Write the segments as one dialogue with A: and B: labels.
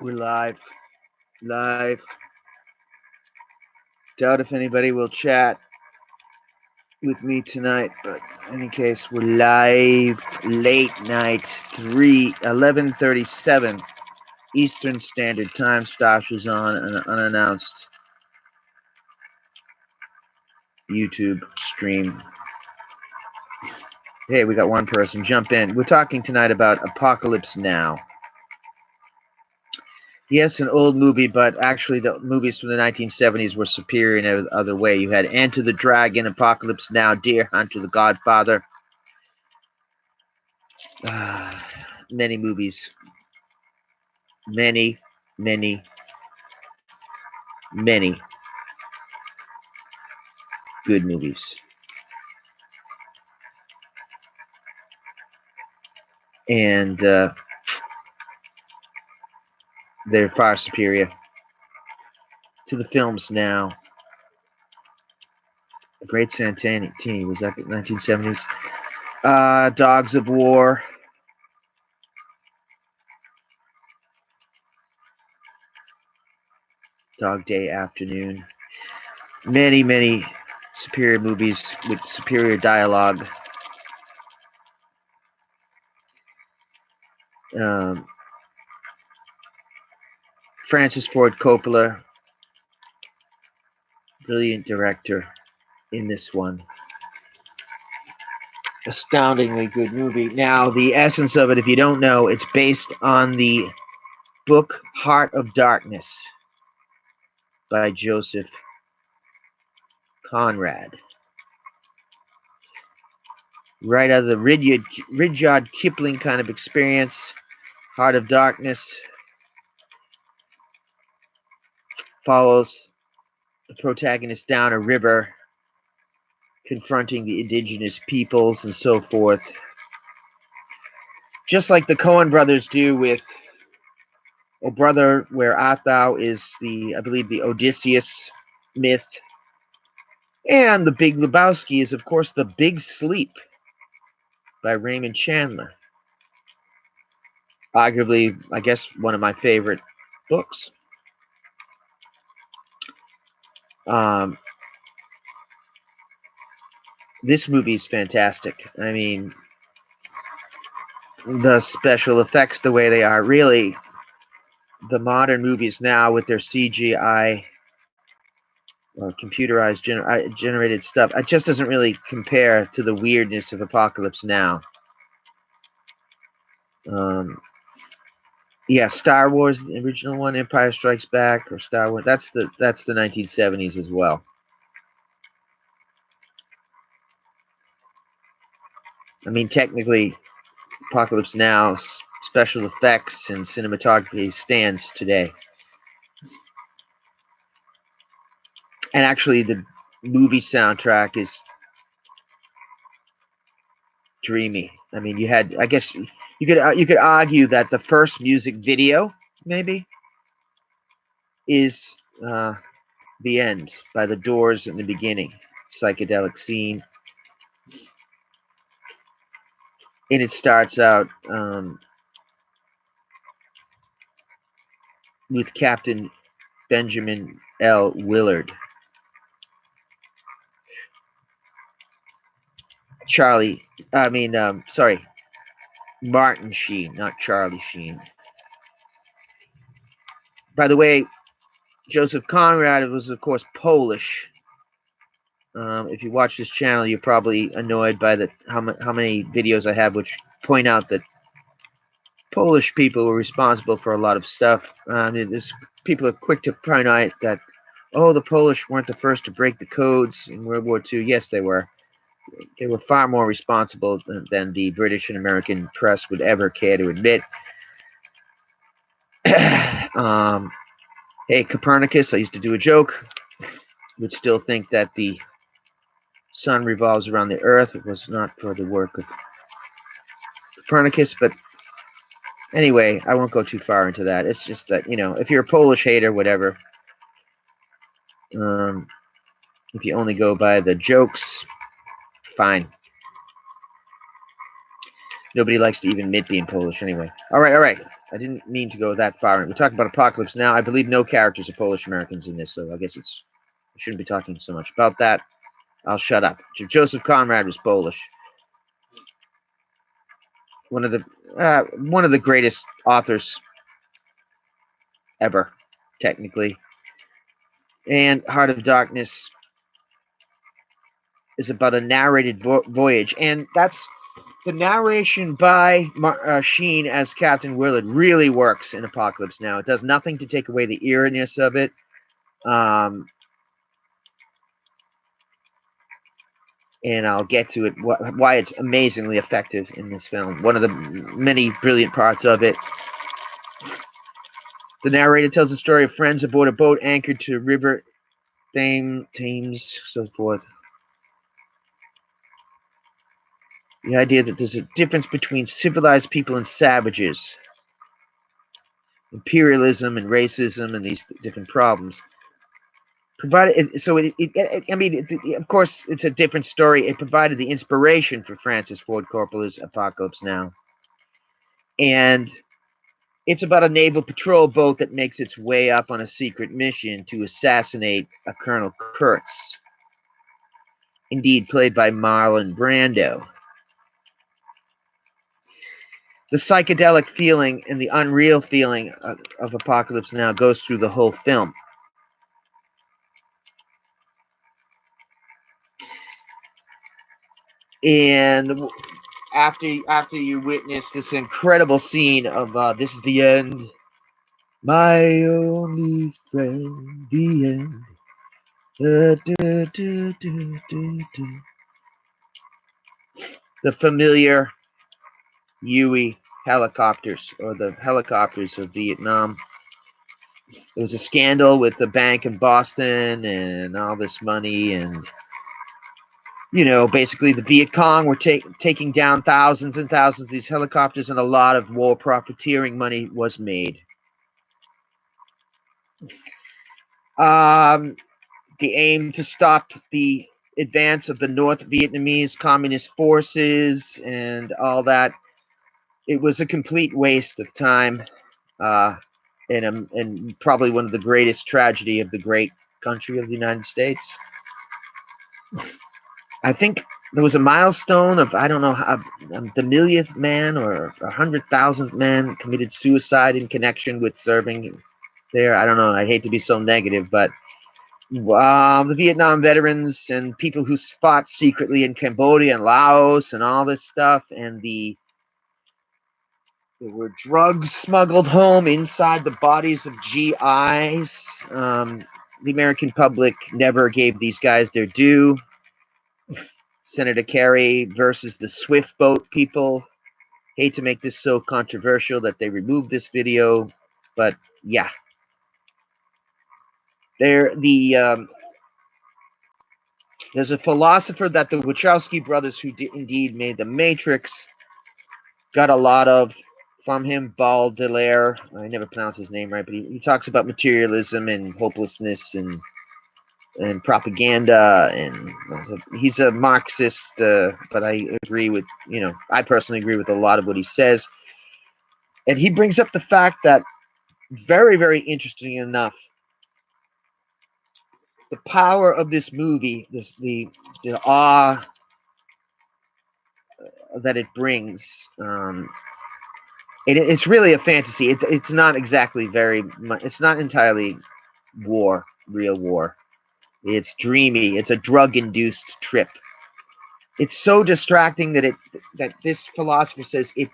A: We're live. Live. Doubt if anybody will chat with me tonight, but in any case, we're live. Late night, 11:37 Eastern Standard Time. Stosh is on an unannounced YouTube stream. Hey, we got one person. Jump in. We're talking tonight about Apocolypse Now. Yes, an old movie, but actually the movies from the 1970s were superior in every other way. You had Enter the Dragon, Apocalypse Now, Deer Hunter, The Godfather. Many movies. Many good movies. And they're far superior to the films now. The Great Santini, was that the 1970s? Dogs of War. Dog Day Afternoon. Many superior movies with superior dialogue. Francis Ford Coppola, brilliant director in this one. Astoundingly good movie. Now, the essence of it, if you don't know, it's based on the book Heart of Darkness by Joseph Conrad. Right out of the Rudyard Kipling kind of experience. Heart of Darkness follows the protagonist down a river, confronting the indigenous peoples and so forth. Just like the Coen brothers do with O Brother, Where Art Thou is I believe the Odysseus myth. And The Big Lebowski is, of course, The Big Sleep by Raymond Chandler. Arguably, I guess, one of my favorite books. This movie is fantastic. I mean, the special effects, the way they are, really, the modern movies now with their CGI or computerized generated stuff, it just doesn't really compare to the weirdness of Apocalypse Now. Yeah, Star Wars, the original one, Empire Strikes Back, or Star Wars. That's the 1970s as well. I mean, technically, Apocalypse Now, special effects and cinematography stands today. And actually, the movie soundtrack is dreamy. I mean, you had, I guess, you could argue that the first music video, maybe, is The End by The Doors in the beginning. Psychedelic scene. And it starts out with Captain Benjamin L. Willard. Martin Sheen, not Charlie Sheen. By the way, Joseph Conrad was, of course, Polish. If you watch this channel, you're probably annoyed by how many videos I have which point out that Polish people were responsible for a lot of stuff. People are quick to point out that, oh, the Polish weren't the first to break the codes in World War II. Yes, they were. They were far more responsible than the British and American press would ever care to admit. Hey, Copernicus, I used to do a joke. Would still think that the sun revolves around the earth. It was not for the work of Copernicus, but anyway, I won't go too far into that. It's just that, if you're a Polish hater, whatever, if you only go by the jokes, fine. Nobody likes to even admit being Polish anyway. All right. I didn't mean to go that far. We're talking about Apocalypse Now. I believe no characters are Polish Americans in this, so I guess I shouldn't be talking so much about that. I'll shut up. Joseph Conrad was Polish. One of the greatest authors ever, technically. And Heart of Darkness is about a narrated voyage, and that's the narration by Sheen as Captain Willard really works in Apocalypse Now. It does nothing to take away the eeriness of it. And I'll get to it, why it's amazingly effective in this film. One of the many brilliant parts of it. The narrator tells the story of friends aboard a boat anchored to river Thames, so forth. The idea that there's a difference between civilized people and savages. Imperialism and racism and these different problems. Of course, it's a different story. It provided the inspiration for Francis Ford Coppola's Apocalypse Now. And it's about a naval patrol boat that makes its way up on a secret mission to assassinate a Colonel Kurtz. Indeed, played by Marlon Brando. The psychedelic feeling and the unreal feeling of Apocalypse Now goes through the whole film. And after you witness this incredible scene of this is the end, my only friend, the end. The familiar Huey helicopters, or the helicopters of Vietnam. There was a scandal with the bank in Boston and all this money, and basically the Viet Cong were taking down thousands and thousands of these helicopters, and a lot of war profiteering money was made. The aim to stop the advance of the North Vietnamese Communist forces and all that, it was a complete waste of time, and probably one of the greatest tragedy of the great country of the United States. I think there was a milestone of, I don't know, the millionth man or 100,000th man committed suicide in connection with serving there. I don't know. I hate to be so negative, but the Vietnam veterans and people who fought secretly in Cambodia and Laos and all this stuff, and there were drugs smuggled home inside the bodies of GIs. The American public never gave these guys their due. Senator Kerry versus the Swift boat people. Hate to make this so controversial that they removed this video, but yeah. There's a philosopher that the Wachowski brothers, who indeed made The Matrix, got a lot of from him. Baudelaire, I never pronounce his name right, but he talks about materialism and hopelessness and propaganda, and he's a Marxist, but I agree with, I personally agree with a lot of what he says. And he brings up the fact that, very, very interesting enough, the power of this movie, the awe that it brings, it's really a fantasy. It's not exactly it's not entirely real war. It's dreamy. It's a drug-induced trip. It's so distracting that this philosopher says it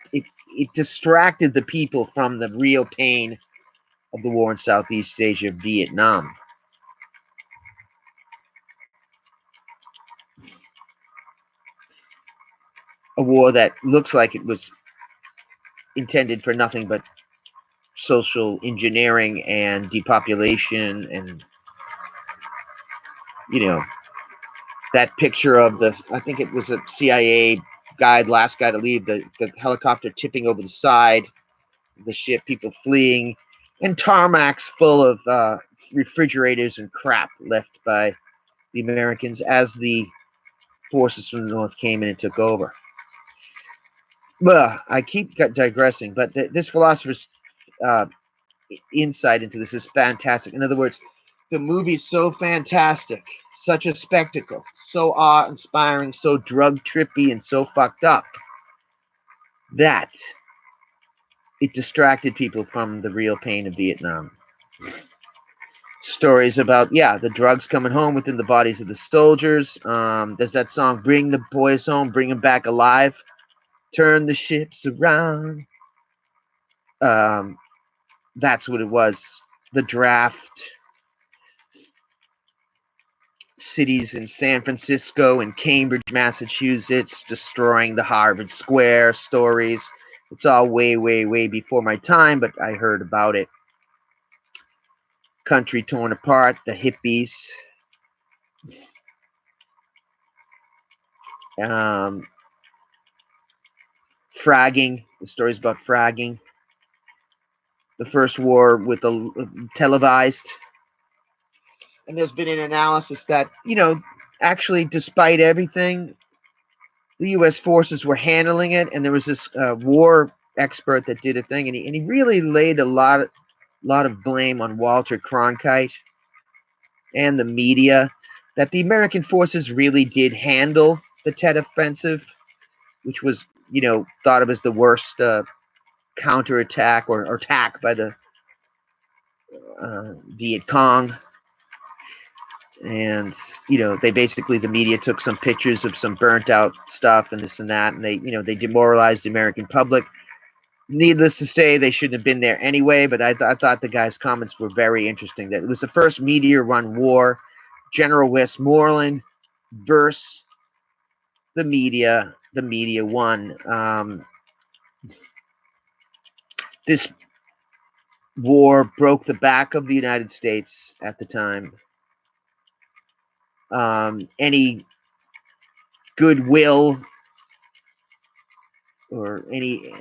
A: distracted the people from the real pain of the war in Southeast Asia, Vietnam. A war that looks like it was intended for nothing but social engineering and depopulation, and that picture of I think it was a CIA guy, last guy to leave, the helicopter tipping over the side of the ship, people fleeing, and tarmacs full of refrigerators and crap left by the Americans as the forces from the North came in and took over. Well, I keep digressing, but this philosopher's uh, insight into this is fantastic. In other words, the movie's so fantastic, such a spectacle, so awe-inspiring, so drug-trippy, and so fucked up that it distracted people from the real pain of Vietnam. Stories about, the drugs coming home within the bodies of the soldiers. There's that song, Bring the Boys Home, Bring Them Back Alive, Turn the Ships Around. That's what it was. The draft. Cities in San Francisco and Cambridge, Massachusetts, destroying the Harvard Square stories. It's all way, way, way before my time, but I heard about it. Country torn apart, the hippies. Fragging, the stories about fragging. The first war with the televised. And there's been an analysis that, actually, despite everything, the U.S. forces were handling it, and there was this war expert that did a thing, and he really laid a lot of blame on Walter Cronkite and the media, that the American forces really did handle the Tet Offensive, which was, thought of as the worst counterattack or attack by the Viet Cong. And, they basically, the media took some pictures of some burnt out stuff and this and that, and they demoralized the American public. Needless to say, they shouldn't have been there anyway, but I thought the guy's comments were very interesting. That it was the first media-run war. General Westmoreland versus the media. The media won. This war broke the back of the United States at the time. Any goodwill or any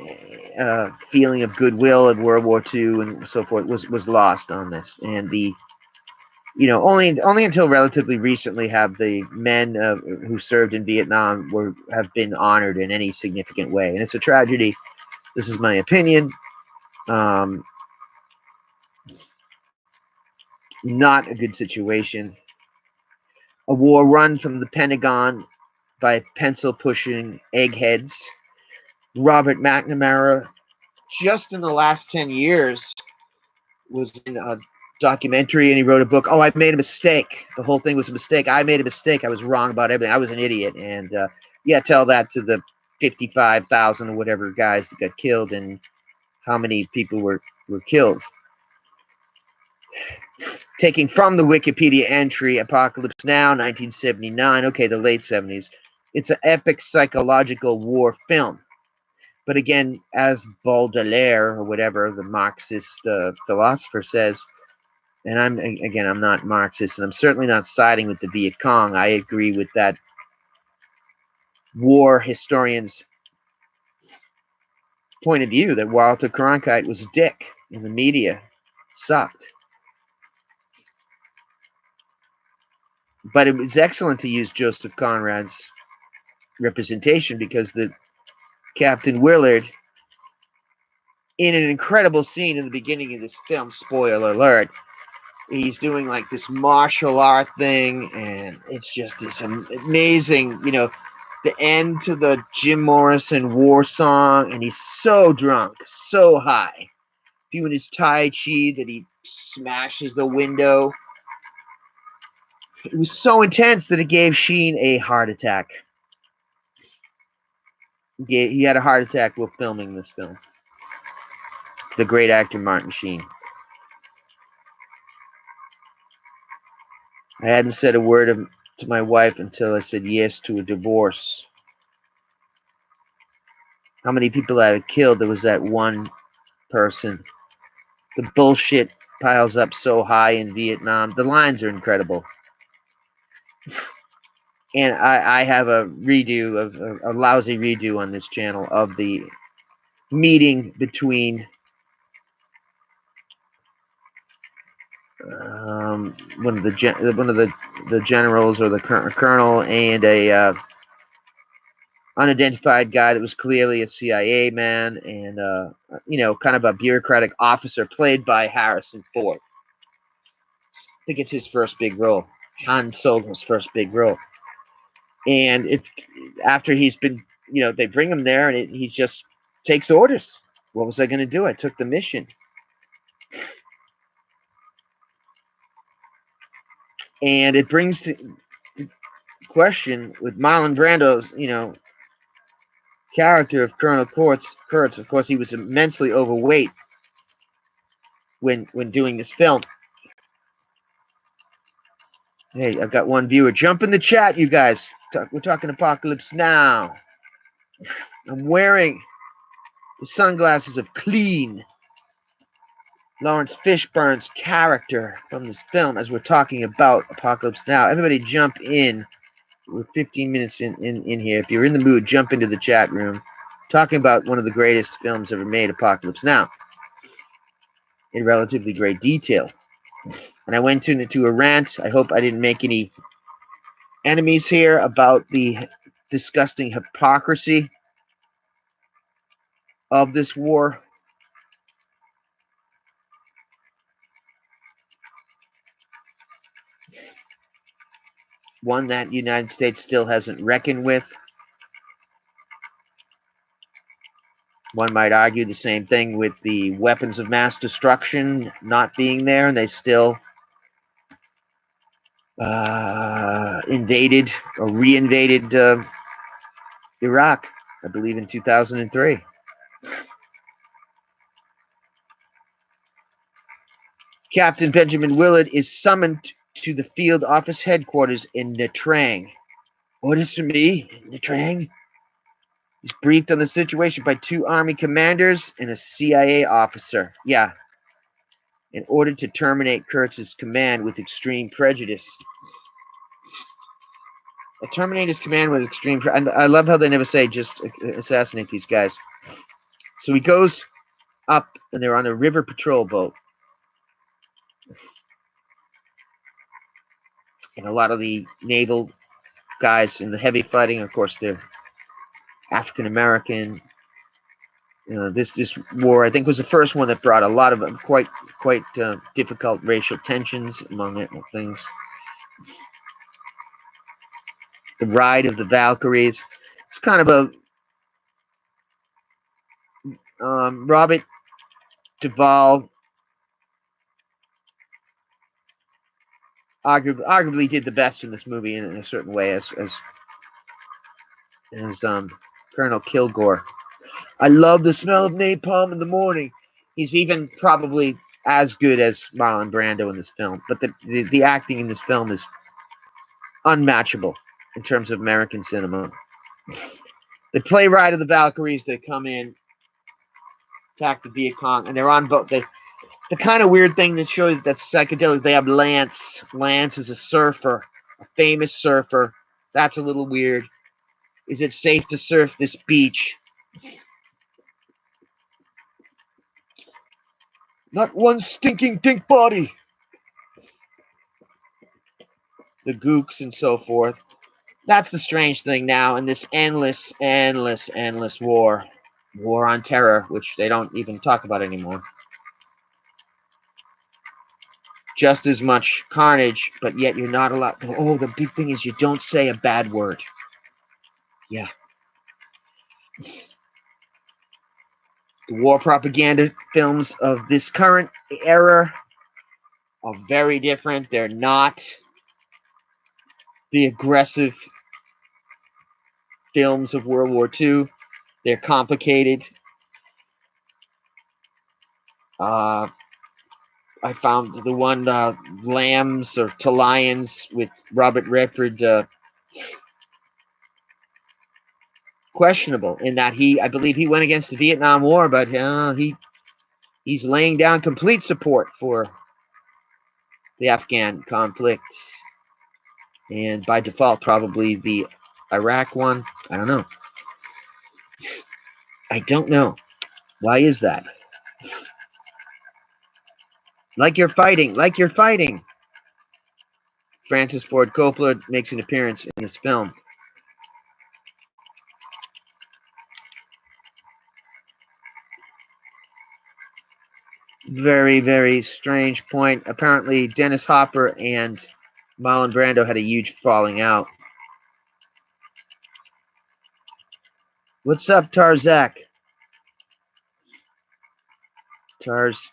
A: feeling of goodwill in World War II and so forth was lost on this. And only until relatively recently have the men who served in Vietnam have been honored in any significant way. And it's a tragedy. This is my opinion. Not a good situation. A war run from the Pentagon by pencil-pushing eggheads. Robert McNamara, just in the last 10 years, was in a documentary, and he wrote a book. Oh, I made a mistake. The whole thing was a mistake. I made a mistake. I was wrong about everything. I was an idiot. And tell that to the 55,000 or whatever guys that got killed, and how many people were killed. Taking from the Wikipedia entry, Apocalypse Now, 1979. Okay, the late 70s. It's an epic psychological war film. But again, as Baudelaire or whatever, the Marxist philosopher says, and I'm not Marxist, and I'm certainly not siding with the Viet Cong. I agree with that war historian's point of view that Walter Cronkite was a dick and the media sucked. But it was excellent to use Joseph Conrad's representation, because the Captain Willard, in an incredible scene in the beginning of this film, spoiler alert, he's doing like this martial art thing, and it's just this amazing, the end to the Jim Morrison war song, and he's so drunk, so high, doing his Tai Chi that he smashes the window. It was so intense that it gave Sheen a heart attack. He had a heart attack while filming this film. The great actor Martin Sheen. I hadn't said a word to my wife until I said yes to a divorce. How many people I had killed? There was that one person. The bullshit piles up so high in Vietnam. The lines are incredible. And I have a lousy redo on this channel of the meeting between one of the generals, or the colonel, and a unidentified guy that was clearly a CIA man and, kind of a bureaucratic officer played by Harrison Ford. I think it's his first big role. Han Solo's first big role. And it's after he's been, they bring him there and he just takes orders. What was I going to do? I took the mission. And it brings to the question with Marlon Brando's, character of Colonel Kurtz. Of course, he was immensely overweight when doing this film. Hey, I've got one viewer. Jump in the chat, you guys. We're talking Apocalypse Now. I'm wearing the sunglasses of Clean, Laurence Fishburne's character from this film, as we're talking about Apocalypse Now. Everybody jump in. We're 15 minutes in here. If you're in the mood, jump into the chat room. Talking about one of the greatest films ever made, Apocalypse Now, in relatively great detail. And I went into a rant. I hope I didn't make any enemies here about the disgusting hypocrisy of this war. One that the United States still hasn't reckoned with. One might argue the same thing with the weapons of mass destruction not being there, and they still invaded or re-invaded Iraq, I believe, in 2003. Captain Benjamin Willard is summoned to the field office headquarters in Nha Trang. Orders from me, Nha Trang. He's briefed on the situation by 2 Army commanders and a CIA officer. Yeah. In order to terminate Kurtz's command with extreme prejudice. Terminate his command with extreme prejudice. I love how they never say just assassinate these guys. So he goes up, and they're on a river patrol boat. And a lot of the naval guys in the heavy fighting, of course, they're African American. This war, I think, was the first one that brought a lot of quite difficult racial tensions among things. The Ride of the Valkyries. It's kind of a Robert Duvall arguably did the best in this movie in a certain way as Colonel Kilgore. I love the smell of napalm in the morning. He's even probably as good as Marlon Brando in this film, but the acting in this film is unmatchable in terms of American cinema. They play Ride of the Valkyries. They come in, attack the Viet Cong, and they're on boat. The kind of weird thing that shows that's psychedelic, they have Lance. Lance is a surfer, a famous surfer. That's a little weird. Is it safe to surf this beach? Not one stinking dink body. The gooks and so forth. That's the strange thing now in this endless war. War on terror, which they don't even talk about anymore. Just as much carnage, but yet you're not allowed. Oh, the big thing is you don't say a bad word. Yeah. The war propaganda films of this current era are very different. They're not the aggressive films of World War II. They're complicated. I found the one Lambs or to Lions with Robert Redford questionable in that I believe he went against the Vietnam War, but he's laying down complete support for the Afghan conflict, and by default probably the Iraq one. I don't know. Why is that? Like you're fighting. Francis Ford Coppola makes an appearance in this film. Very, very strange point. Apparently, Dennis Hopper and Marlon Brando had a huge falling out. What's up, Tarzak? Tars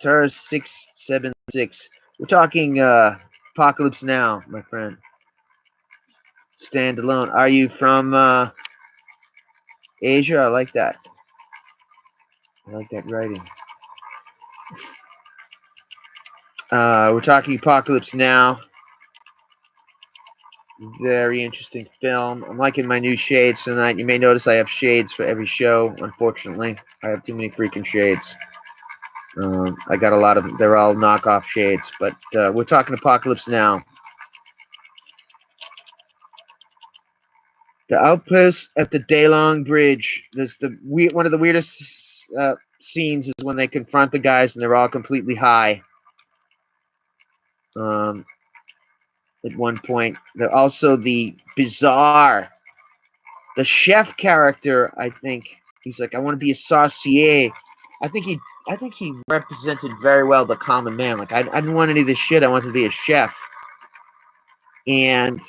A: 676. We're talking Apocalypse Now, my friend. Stand alone. Are you from Asia? I like that. I like that writing. We're talking Apocalypse Now. Very interesting film. I'm liking my new shades tonight. You may notice I have shades for every show. Unfortunately, I have too many freaking shades. I got a lot of them. They're all knockoff shades. But we're talking Apocalypse Now. The outpost at the Daylong Bridge. There's one of the weirdest scenes is when they confront the guys and they're all completely high. At one point, they're also the bizarre, the chef character. I think he's like, I want to be a saucier. I think he represented very well the common man. Like I didn't want any of this shit. I wanted to be a chef. And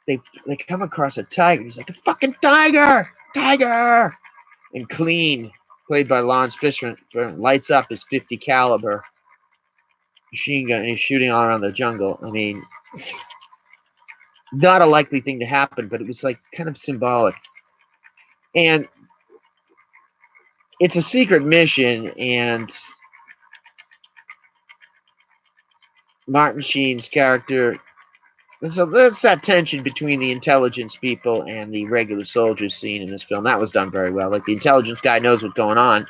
A: they come across a tiger. He's like, a fucking tiger. And Clean, played by Laurence Fishburne, lights up his .50 caliber machine gun and he's shooting all around the jungle. I mean, not a likely thing to happen, but it was like kind of symbolic. And it's a secret mission, and Martin Sheen's character. So there's that tension between the intelligence people and the regular soldiers seen in this film. That was done very well. Like the intelligence guy knows what's going on.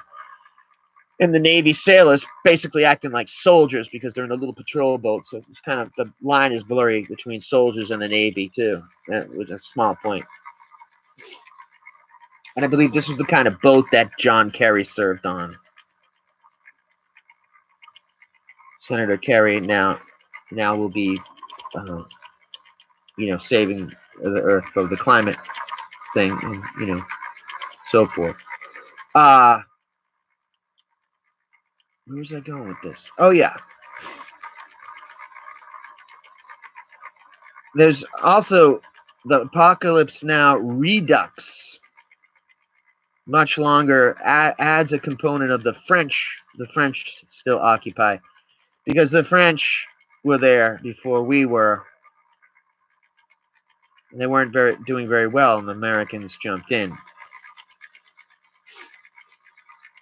A: And the Navy sailors basically acting like soldiers because they're in a little patrol boat. So it's kind of, the line is blurry between soldiers and the Navy too. That was a small point. And I believe this was the kind of boat that John Kerry served on. Senator Kerry now will be, saving the Earth from the climate thing, and so forth. Where was I going with this? Oh yeah. There's also the Apocalypse Now Redux. Much longer, adds a component of the French. The French still occupy, because the French were there before we were. They weren't doing very well, and the Americans jumped in.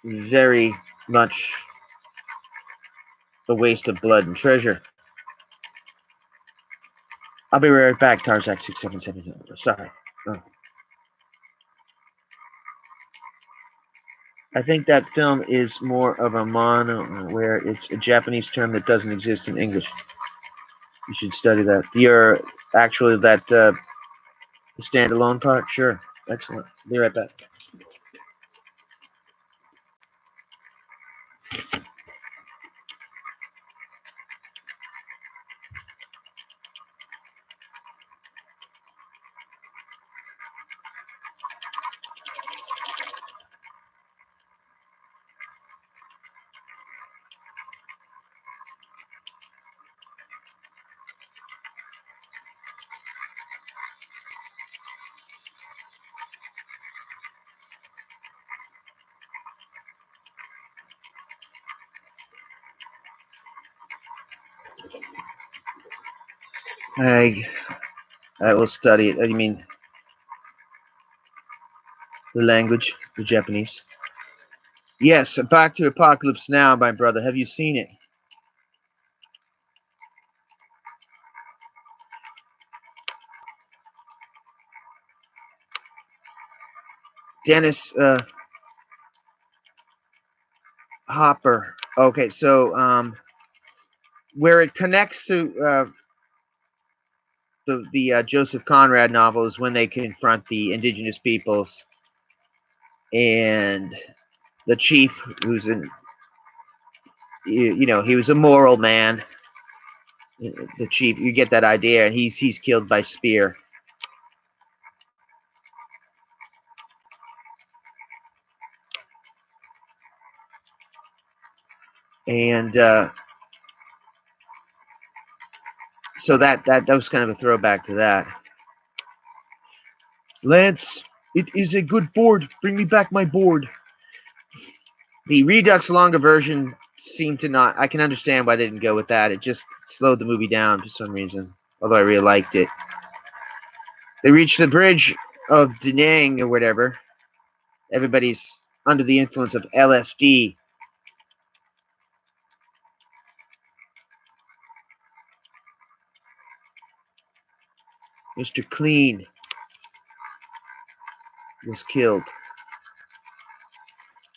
A: Very much a waste of blood and treasure. I'll be right back, Tarzak 677. Sorry. Oh. I think that film is more of a mono, where it's a Japanese term that doesn't exist in English. You should study that. You're actually that the standalone part? Sure. Excellent. Be right back. I will study it. You mean the language, the Japanese? Yes, back to Apocalypse Now, my brother. Have you seen it? Dennis Hopper. Okay, so where it connects to the Joseph Conrad novel is when they confront the indigenous peoples and the chief, who's he was a moral man. The chief, you get that idea, and he's killed by spear. And so that was kind of a throwback to that. Lance, it is a good board. Bring me back my board. The Redux longer version seemed to not... I can understand why they didn't go with that. It just slowed the movie down for some reason. Although I really liked it. They reached the bridge of Da Nang or whatever. Everybody's under the influence of LSD. Mr. Clean was killed.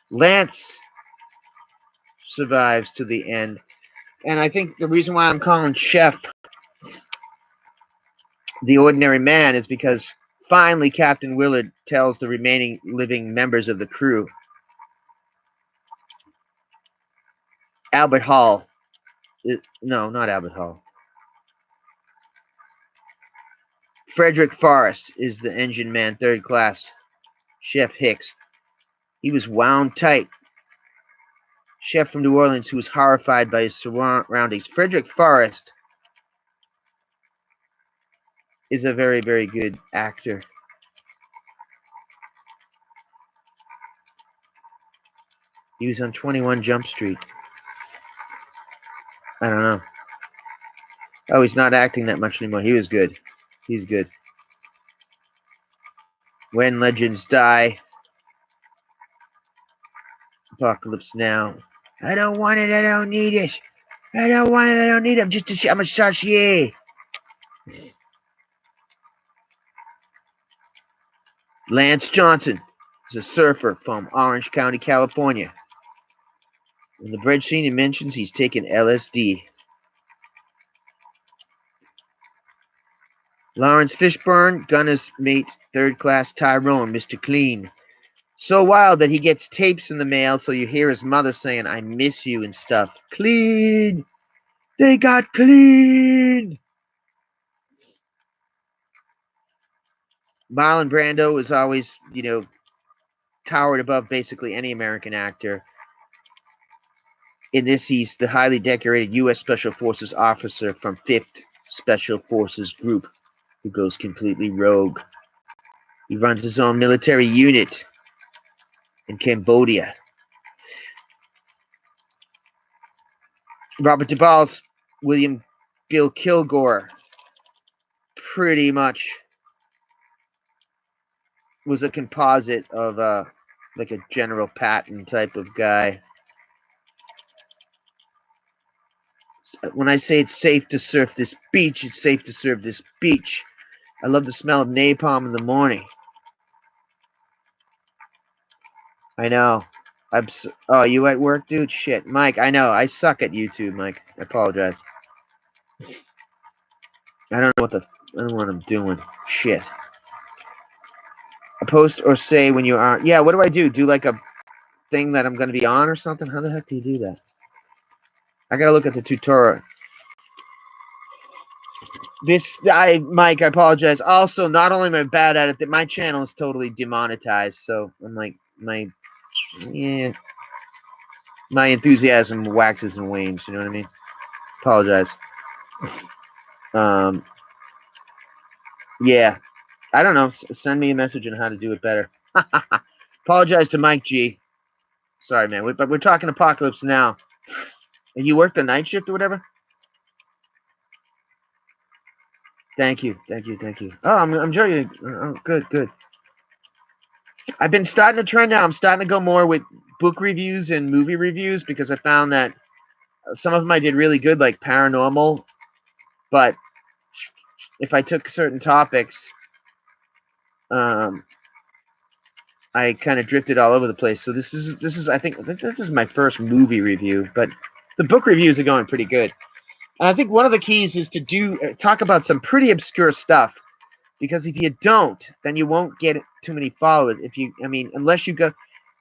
A: Lance survives to the end. And I think the reason why I'm calling Chef the ordinary man is because finally Captain Willard tells the remaining living members of the crew. Albert Hall. No, not Albert Hall. Frederic Forrest is the engine man, third class. Chef Hicks. He was wound tight. Chef from New Orleans who was horrified by his surroundings. Frederic Forrest is a very, very good actor. He was on 21 Jump Street. I don't know. Oh, he's not acting that much anymore. He was good. He's good. When Legends Die. Apocalypse Now. I don't want it. I don't need it. I don't want it. I don't need it. I'm a sachet. Lance Johnson is a surfer from Orange County, California. In the bridge scene, he mentions he's taken LSD. Laurence Fishburne, gunner's mate, third class Tyrone, Mr. Clean. So wild that he gets tapes in the mail, so you hear his mother saying, I miss you and stuff. Clean! They got clean! Marlon Brando is always, towered above basically any American actor. In this, he's the highly decorated U.S. Special Forces officer from 5th Special Forces Group who goes completely rogue. He runs his own military unit in Cambodia. Robert Duvall's William Bill Kilgore pretty much was a composite of like a General Patton type of guy. When I say it's safe to surf this beach, it's safe to surf this beach. I love the smell of napalm in the morning. I know. Oh, you at work, dude? Shit. Mike, I know. I suck at YouTube, Mike. I apologize. I don't know what I'm doing. Shit. A post or say when you are... Yeah, what do I do? Do like a thing that I'm going to be on or something? How the heck do you do that? I got to look at the tutorial. Mike, I apologize. Also, not only am I bad at it, that my channel is totally demonetized. So I'm like, my enthusiasm waxes and wanes. You know what I mean? Apologize. Yeah, I don't know. Send me a message on how to do it better. Apologize to Mike G. Sorry, man. But we're talking Apocalypse Now. You work the night shift or whatever? Thank you. Oh, I'm enjoying it. Oh, good. I've been starting to trend now. I'm starting to go more with book reviews and movie reviews because I found that some of them I did really good, like paranormal. But if I took certain topics, I kind of drifted all over the place. So this is I think this is my first movie review, but the book reviews are going pretty good. And I think one of the keys is to talk about some pretty obscure stuff, because if you don't, then you won't get too many followers. Unless you go.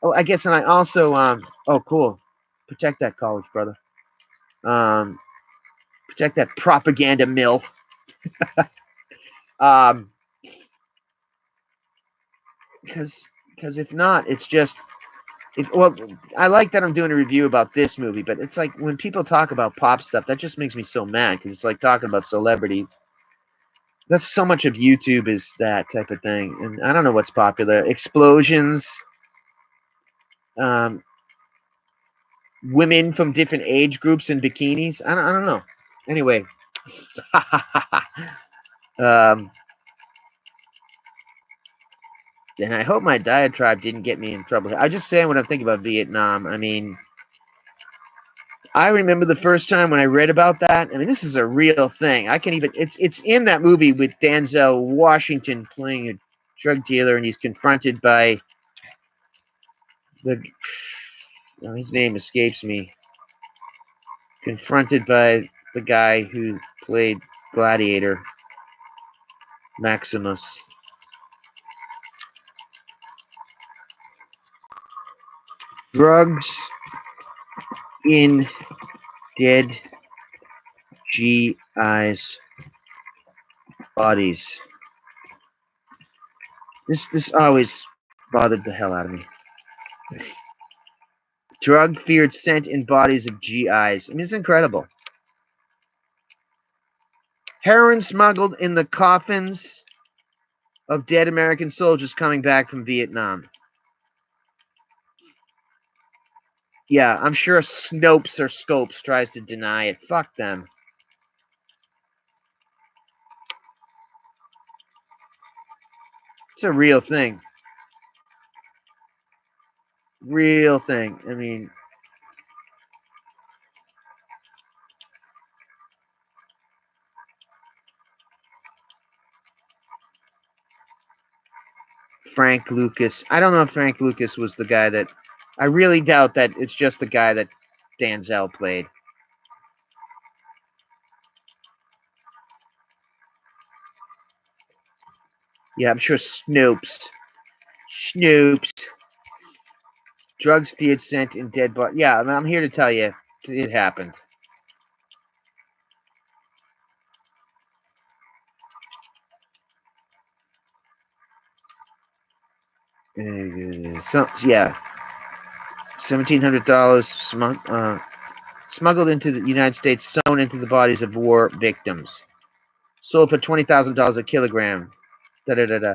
A: Oh, I guess, and I also oh, cool. Protect that college, brother. Protect that propaganda mill. Because if not, it's just Well, I like that I'm doing a review about this movie, but it's like when people talk about pop stuff, that just makes me so mad because it's like talking about celebrities. That's so much of YouTube is that type of thing, and I don't know what's popular. Explosions, um, women from different age groups in bikinis. I don't know. Anyway, and I hope my diatribe didn't get me in trouble. I'm just saying what I'm thinking about Vietnam. I mean, I remember the first time when I read about that. I mean, this is a real thing. I can even it's in that movie with Denzel Washington playing a drug dealer, and he's confronted by the his name escapes me. Confronted by the guy who played Gladiator, Maximus. Drugs in dead GIs' bodies. This always bothered the hell out of me. Drug feared scent in bodies of GIs. I mean, it's incredible. Heroin smuggled in the coffins of dead American soldiers coming back from Vietnam. Yeah, I'm sure Snopes or Scopes tries to deny it. Fuck them. It's a real thing. Real thing. I mean, Frank Lucas. I don't know if Frank Lucas was the guy that. I really doubt that it's just the guy that Denzel played. Yeah, I'm sure Snopes. Snopes. Drugs feared scent in dead body. Yeah, I'm here to tell you it happened. So yeah, $1,700 smuggled into the United States, sewn into the bodies of war victims, sold for $20,000 a kilogram. Da da da da.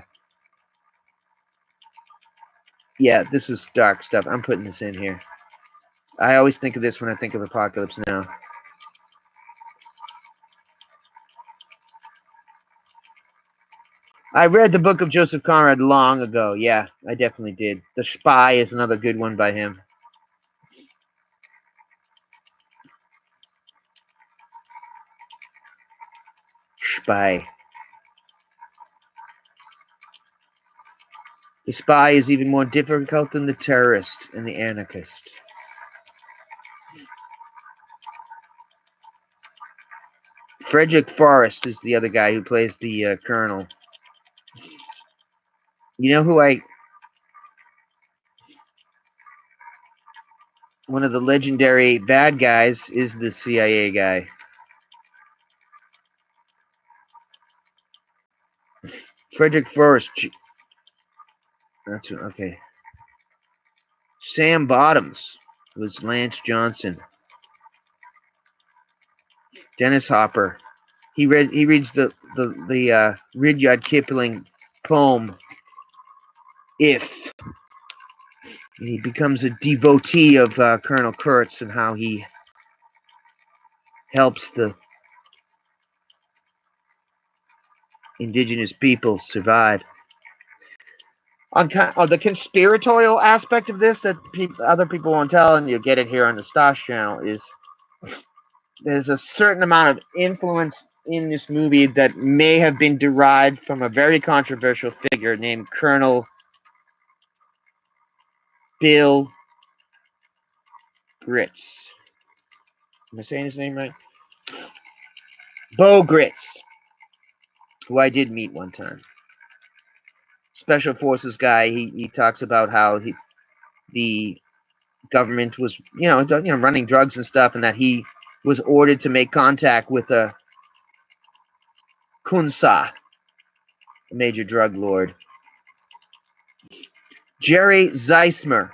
A: Yeah, this is dark stuff. I'm putting this in here. I always think of this when I think of Apocalypse Now. I read the book of Joseph Conrad long ago. Yeah, I definitely did. The Spy is another good one by him. Spy. The spy is even more difficult than the terrorist and the anarchist. Frederic Forrest is the other guy who plays the colonel. You know who one of the legendary bad guys is the CIA guy. Frederic Forrest. That's okay. Sam Bottoms was Lance Johnson. Dennis Hopper. He reads the Rudyard Kipling poem If. And he becomes a devotee of Colonel Kurtz and how he helps the indigenous people survive. On the conspiratorial aspect of this that other people won't tell, and you'll get it here on the Stosh channel, is there's a certain amount of influence in this movie that may have been derived from a very controversial figure named Colonel Bill Gritz. Am I saying his name right? Bo Gritz, who I did meet one time. Special forces guy. He talks about how the government was running drugs and stuff, and that he was ordered to make contact with a Kunsa, a major drug lord. Jerry Zeismer.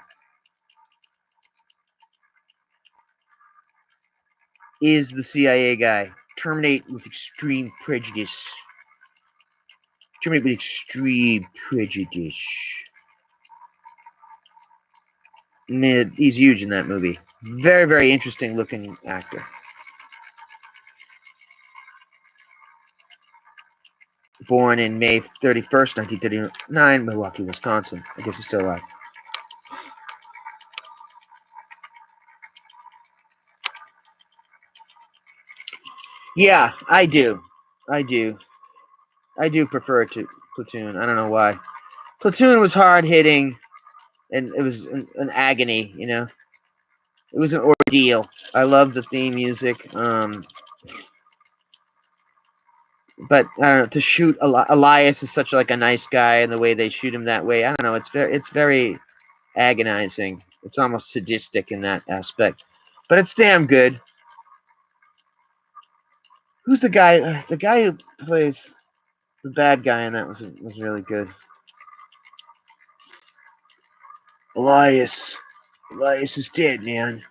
A: is the CIA guy. Terminate with extreme prejudice. Terminate with extreme prejudice. Man, he's huge in that movie. Very, very interesting looking actor. Born in May 31st, 1939, Milwaukee, Wisconsin. I guess he's still alive. Yeah, I do. I do prefer it to Platoon. I don't know why. Platoon was hard hitting, and it was an agony. You know, it was an ordeal. I love the theme music. But I don't know, to shoot Elias is such like a nice guy, and the way they shoot him that way, I don't know. It's very agonizing. It's almost sadistic in that aspect, but it's damn good. Who's the guy? The guy who plays the bad guy in that was really good. Elias is dead, man.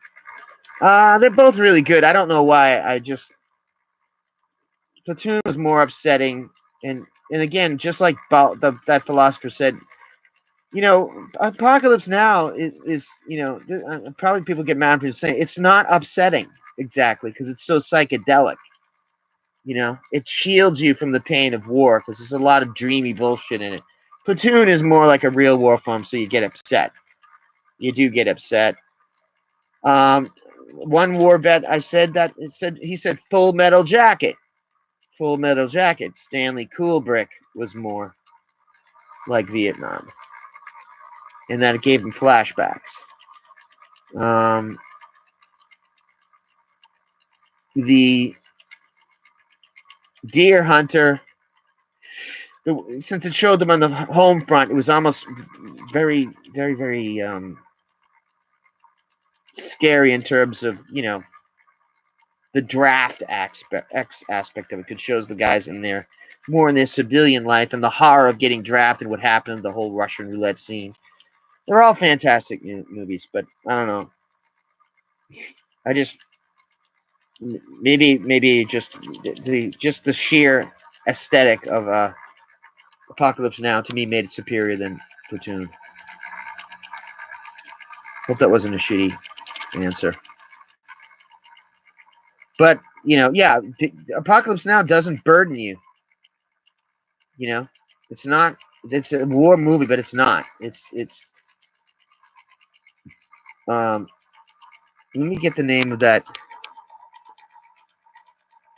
A: They're both really good. I don't know why. Platoon was more upsetting, and again, just like that philosopher said, you know, Apocalypse Now is you know, probably people get mad for saying it's not upsetting exactly because it's so psychedelic. You know, it shields you from the pain of war because there's a lot of dreamy bullshit in it. Platoon is more like a real war film, so you get upset. You do get upset. One war vet, he said Full Metal Jacket. Full Metal Jacket. Stanley Kubrick was more like Vietnam, and that it gave him flashbacks. The Deer Hunter, since it showed them on the home front, it was almost very, very, very scary in terms of, you know, the draft aspect of it. It shows the guys in there more in their civilian life and the horror of getting drafted, what happened, the whole Russian roulette scene. They're all fantastic movies, but I don't know. I just maybe just the sheer aesthetic of Apocalypse Now to me made it superior than Platoon. Hope that wasn't a shitty answer. But, you know, yeah, Apocalypse Now doesn't burden you. You know, it's not. It's a war movie, but it's not. Let me get the name of that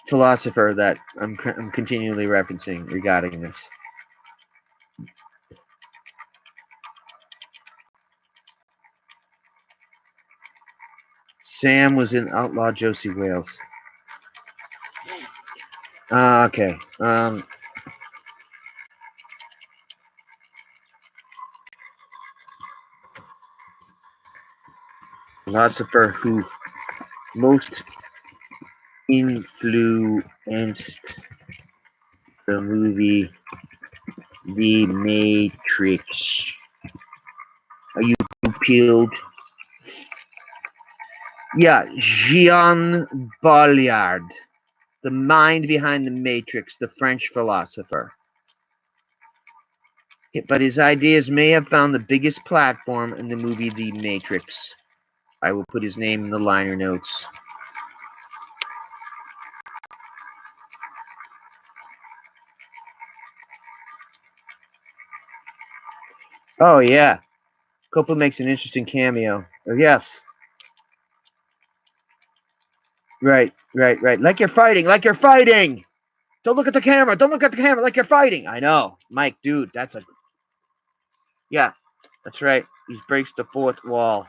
A: philosopher that I'm continually referencing regarding this. Sam was in Outlaw Josie Wales. Okay. Philosopher who most influenced the movie The Matrix. Are you peeled? Yeah, Jean Baudrillard, the mind behind The Matrix, the French philosopher. But his ideas may have found the biggest platform in the movie The Matrix. I will put his name in the liner notes. Oh, yeah. Coppola makes an interesting cameo. Oh, yes. Right. Like you're fighting. Don't look at the camera. Like you're fighting. I know. Mike, dude, yeah, that's right. He breaks the fourth wall.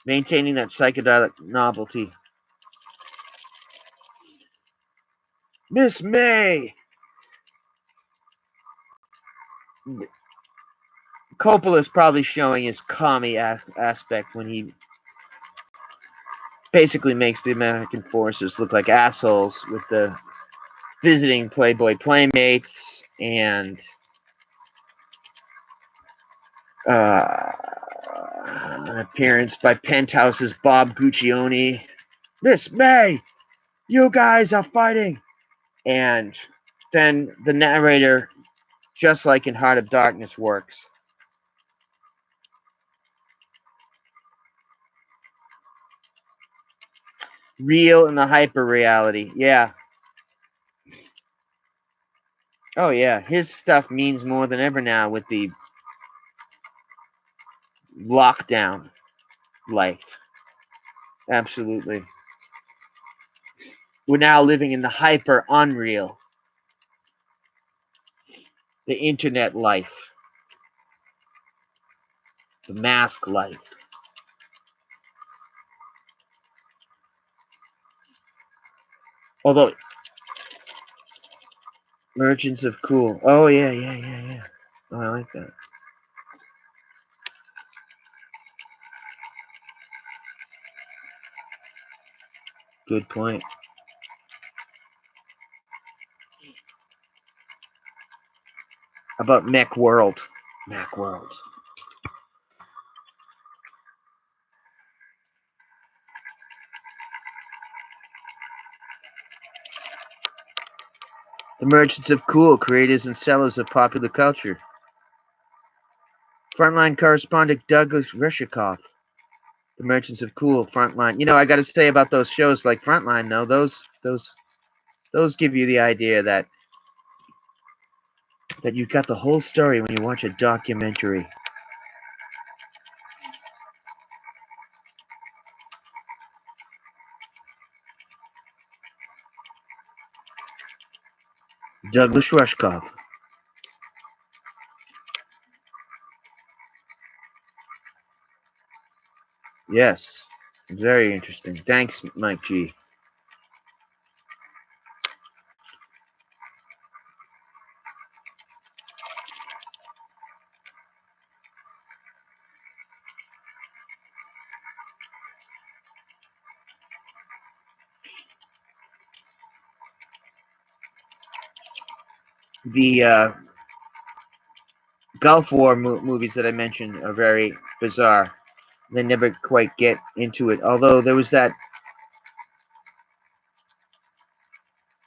A: Maintaining that psychedelic novelty. Miss May! Coppola's probably showing his commie aspect when he basically makes the American forces look like assholes with the visiting Playboy playmates and an appearance by Penthouse's Bob Guccione Miss May, you guys are fighting. And then the narrator, just like in Heart of Darkness, works. Real in the hyper reality. Yeah. Oh, yeah. His stuff means more than ever now with the lockdown life. Absolutely. We're now living in the hyper unreal. The internet life. The mask life. Although, Merchants of Cool. Oh, yeah. Oh, I like that. Good point. About Mech World. Mech World. The Merchants of Cool, creators and sellers of popular culture. Frontline correspondent Douglas Reshikoff. The Merchants of Cool, Frontline. You know, I got to say about those shows like Frontline, though, those give you the idea that you got the whole story when you watch a documentary. Douglas Rushkoff. Yes, very interesting. Thanks, Mike G. The Gulf War movies that I mentioned are very bizarre. They never quite get into it. Although there was that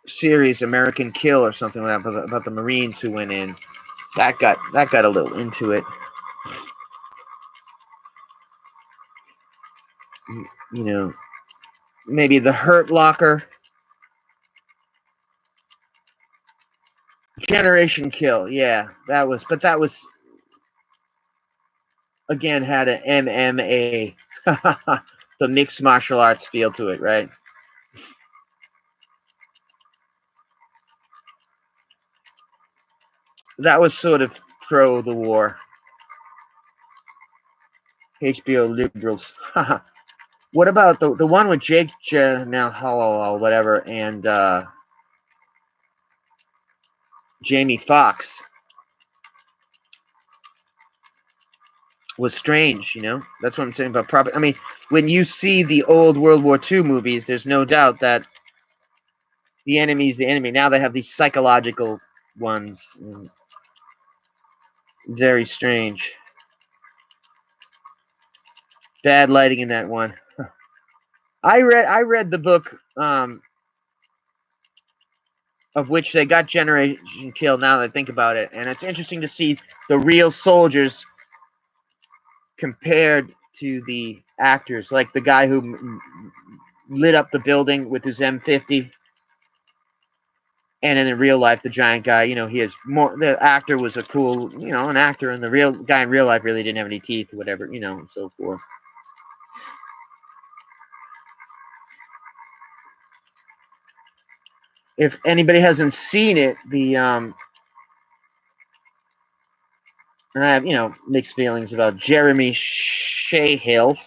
A: series, American Kill or something like that, about the Marines who went in. That got a little into it. You know, maybe The Hurt Locker. Generation Kill, yeah, that was again had an MMA, the mixed martial arts feel to it, right? That was sort of pro the war. HBO liberals. What about the one with Jake Gyllenhaal, whatever, and Jamie Foxx? Was strange, you know. That's what I'm saying about I mean, when you see the old World War II movies, there's no doubt that the enemy's the enemy. Now they have these psychological ones. Very strange. Bad lighting in that one. I read the book of which they got Generation Kill. Now that I think about it, and it's interesting to see the real soldiers compared to the actors, like the guy who lit up the building with his M50. And in real life, the giant guy, you know, he is more. The actor was a cool, you know, an actor, and the real guy in real life really didn't have any teeth or whatever, you know, and so forth. If anybody hasn't seen it, I have, you know, mixed feelings about Jeremy Shahill,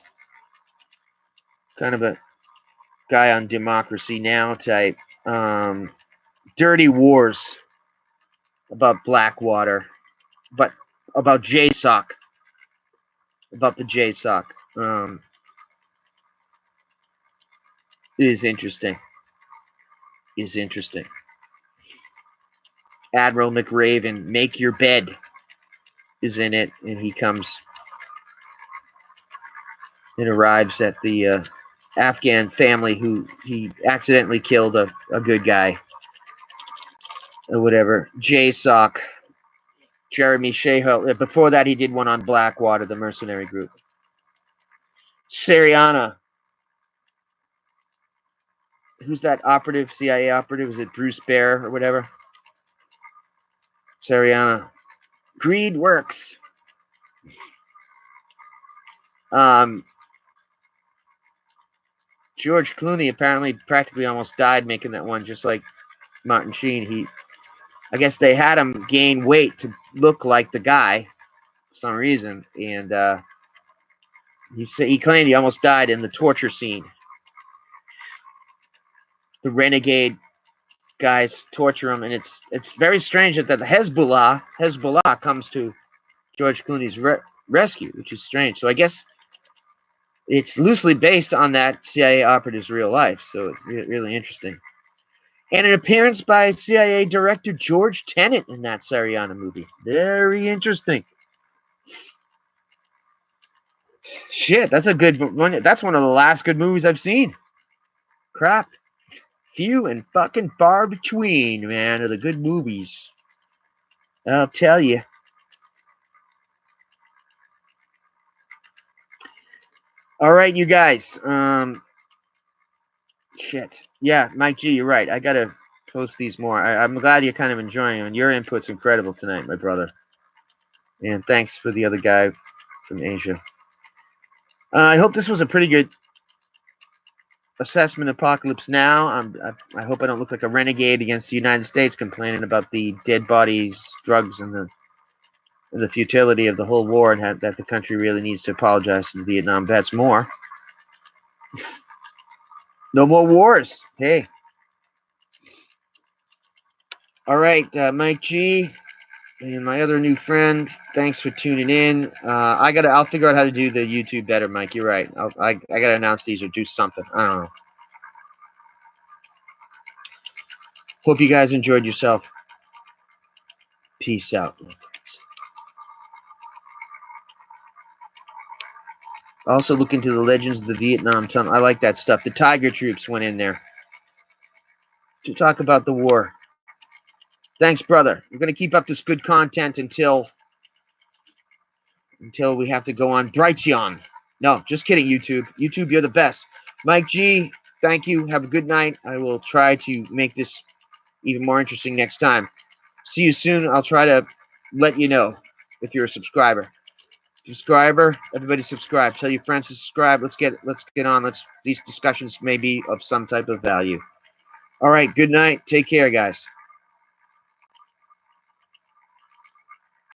A: kind of a guy on Democracy Now type. Dirty Wars, about Blackwater, but about JSOC, about the JSOC. Is interesting. Admiral McRaven, Make Your Bed, is in it, and he comes and arrives at the Afghan family who he accidentally killed a good guy or whatever. JSOC, Jeremy Shahal. Before that, he did one on Blackwater, the mercenary group. Syriana. Who's that operative, CIA operative? Is it Bruce Baer or whatever? Syriana. Greed works. George Clooney apparently practically almost died making that one, just like Martin Sheen. I guess they had him gain weight to look like the guy for some reason, and he claimed he almost died in the torture scene. The renegade guys torture him, and it's very strange that the Hezbollah comes to George Clooney's rescue, which is strange. So I guess it's loosely based on that CIA operative's real life, so it's really interesting. And an appearance by CIA director George Tenet in that Syriana movie. Very interesting. Shit, that's a good one. That's one of the last good movies I've seen. Crap. Few and fucking far between, man, of the good movies. I'll tell you. All right, you guys. Shit. Yeah, Mike G, you're right. I gotta post these more. I'm glad you're kind of enjoying them. Your input's incredible tonight, my brother. And thanks for the other guy from Asia. I hope this was a pretty good assessment of Apocalypse Now. I hope I don't look like a renegade against the United States complaining about the dead bodies, drugs, and the futility of the whole war, and that the country really needs to apologize to the Vietnam vets more. No more wars. Hey. All right, Mike G and my other new friend, thanks for tuning in. I'll figure out how to do the YouTube better, Mike. You're right. I gotta announce these or do something. I don't know. Hope you guys enjoyed yourself. Peace out. Also look into the Legends of the Vietnam Tunnel. I like that stuff. The Tiger Troops went in there to talk about the war. Thanks, brother. We're going to keep up this good content until we have to go on Brighteon. No, just kidding, YouTube. YouTube, you're the best. Mike G, thank you. Have a good night. I will try to make this even more interesting next time. See you soon. I'll try to let you know if you're a subscriber. Subscriber, everybody subscribe. Tell your friends to subscribe. Let's get on. These discussions may be of some type of value. All right, good night. Take care, guys.